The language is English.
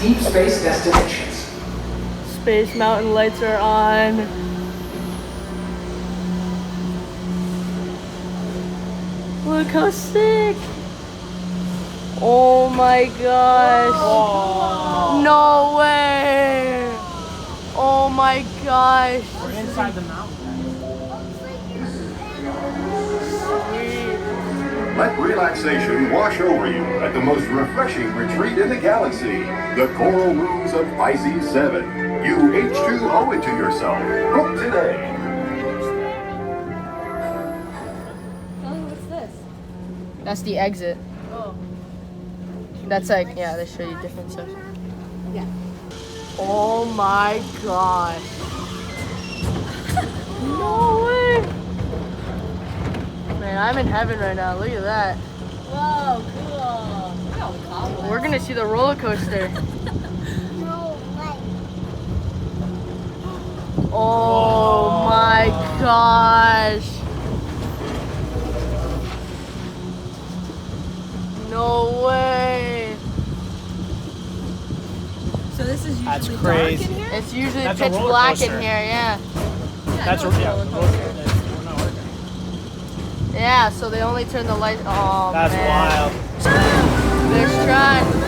deep space destinations. Space Mountain lights are on. Look how sick! Oh my gosh! Whoa. No way! Oh my gosh! We're inside the mountain. Let relaxation wash over you at the most refreshing retreat in the galaxy, the Coral Rooms of Pisces 7. You H2O it to yourself. Book today. What's this? That's the exit. Oh. That's like, yeah, they show you different stuff. Yeah. Oh my gosh. No way. Man, I'm in heaven right now. Look at that. Whoa, cool. Look at all the cobwebs. We're gonna see the roller coaster. No way. Oh my gosh. No way. So this is usually That's dark crazy. in here? It's usually That's a pitch roller black in coaster. here, yeah. That's no, a it's yeah, roller we're coaster. not working. Yeah, so they only turn the light. Oh, That's man. wild. They're trying.